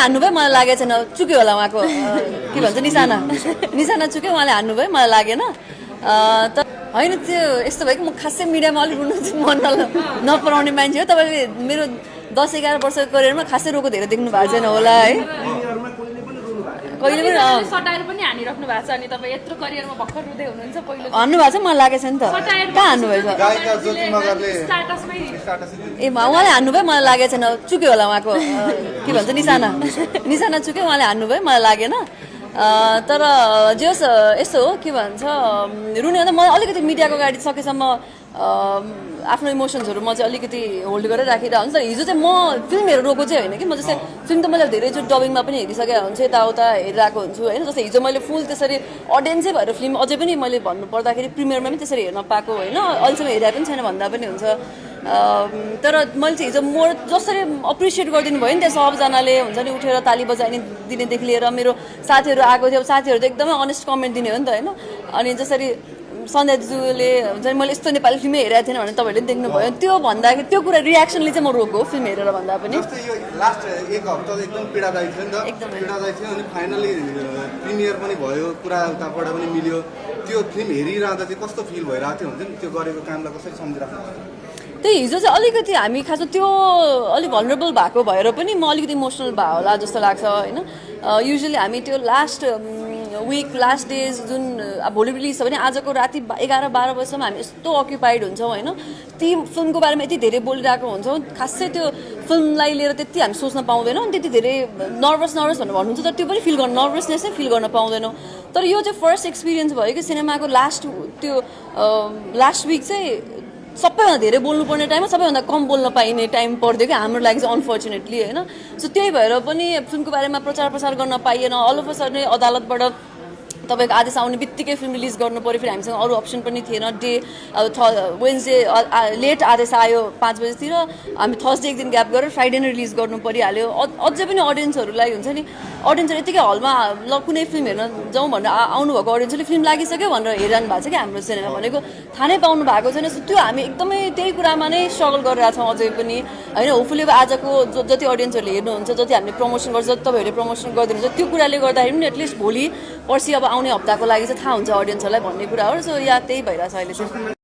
हान्नुभयो मलाई लागेको छैन चुक्यो होला उहाँको के भन्छ निशाना चुक्यो उहाँले हान्नुभयो मलाई लागेन त होइन त्यो यस्तो भयो कि म खासै मिडियामा अलिक रुनु मन नपराउने मान्छे हो तपाईँले मेरो 10-11 वर्षको करियरमा खासै रोको धेरै देख्नु भएको छैन होला है कहिले पनि सटाएर पनि हानिराख्नु भएको छ अनि तपाईँ यत्रो करियरमा भर्खर रुँदै हुनुहुन्छ पहिलो हान्नु भएको छ मलाई लागेको छ नि त कहाँ हान्नुभएछ ए उहाँले हान्नुभयो मलाई लागेको छैन चुक्यो होला उहाँको के भन्छ निशाना चुक्यो उहाँले हान्नुभयो मलाई लागेन तर जे होस् यस्तो हो के भन्छ रुने भन्दा म अलिकति मिडियाको गाडी सकेसम्म आफ्नो इमोसन्सहरू म चाहिँ अलिकति होल्ड गरेर राखिरहेको हुन्छ हिजो चाहिँ म फिल्म हेरेर रोको चाहिँ होइन कि म जस्तै फिल्म त मैले धेरैचोटि डबिङमा पनि हेरिसकेको हुन्छ यताउता हेरिरहेको हुन्छु होइन जस्तै हिजो मैले फुल त्यसरी अडियन्सै भएर फिल्म अझै पनि मैले भन्नु पर्दाखेरि प्रिमियरमा पनि त्यसरी हेर्न पाएको होइन अहिलेसम्म हेरेको पनि छैन भन्दा पनि हुन्छ तर मैले चाहिँ हिजो म जसरी एप्रिसिएट गरिदिनु भयो नि त्यहाँ सबजनाले हुन्छ नि उठेर ताली बजाइने दिनेदेखि लिएर मेरो साथीहरू आएको थियो साथीहरू त एकदमै अनेस्ट कमेन्ट दिने हो नि त होइन अनि जसरी सन्ध्याजुले हुन्छ नि मैले यस्तो नेपाली फिल्मै हेरेको थिएन भने तपाईँहरूले पनि देख्नुभयो त्यो भन्दाखेरि त्यो कुरा रियाक्सनले चाहिँ म रोको फिल्म हेरेर भन्दा पनि लास्ट एक हप्ता एकदम पीडादायी थियो नि त पीडादायी थियो अनि फाइनली प्रिमियर पनि भयो कुरा उताबाट पनि मिल्यो त्यो फिल्म हेरिरहँदा चाहिँ कस्तो फिल भइरहेको थियो हुन्छ नि त्यो गरेको कामलाई कसरी सम्झिराख्नु त्यही हिजो चाहिँ अलिकति हामी खासमा त्यो अलिक भनरेबल भएको भएर पनि म अलिकति इमोसनल भयो होला जस्तो लाग्छ होइन युजली हामी त्यो लास्ट लास्ट डेज जुन भोलि रिलिज छ भने आजको राति 11-12 बजीसम्म हामी यस्तो अक्युपाइड हुन्छौँ होइन ती फिल्मको बारेमा यति धेरै बोलिरहेको हुन्छौँ खासै त्यो फिल्मलाई लिएर त्यति हामी सोच्न पाउँदैनौँ अनि त्यति धेरै नर्भस भनेर भन्नुहुन्छ तर त्यो पनि फिल गर्नु नर्भसनेसै फिल गर्न पाउँदैनौँ तर यो चाहिँ फर्स्ट एक्सपिरियन्स भयो कि सिनेमाको लास्ट विक चाहिँ सबैभन्दा धेरै बोल्नुपर्ने टाइममा सबैभन्दा कम बोल्न पाइने टाइम पर्थ्यो कि हाम्रो लागि चाहिँ अनफर्चुनेटली होइन सो त्यही भएर पनि फिल्मको बारेमा प्रचार प्रसार गर्न पाइएन अल अफ अ सडन अदालतबाट तपाईँको आदेश आउने बित्तिकै फिल्म रिलिज गर्नु पऱ्यो फेरि हामीसँग अरू अप्सन पनि थिएन डे अब वेन्सडे लेट आदेश आयो 5 बजीतिर हामी थर्सडे एक दिन ग्याप गरेर फ्राइडे नै रिलिज गर्नु परिहाल्यो अझै पनि अडियन्सहरूलाई हुन्छ नि अडियन्सहरू यतिकै हलमा ल कुनै फिल्म हेर्न जाउँ भनेर आउनुभएको अडियन्सले फिल्म लागिसक्यो भनेर हेरिरहनु भएको छ कि हाम्रो सिनेमा भनेको थाहा नै पाउनु भएको छैन त्यो हामी एकदमै त्यही कुरामा नै स्ट्रगल गरिरहेको छौँ अझै पनि होइन होपफुली आजको जति अडियन्सहरूले हेर्नुहुन्छ जति हामीले प्रमोसन गर्छ जति तपाईँहरूले प्रमोसन गरिदिनुहुन्छ त्यो कुराले गर्दाखेरि पनि एटलिस्ट भोलि पर्सि अब आउने हप्ताको लागि चाहिँ थाहा हुन्छ अडियन्सहरूलाई भन्ने कुरा हो सो या त्यही भइरहेछ अहिले चाहिँ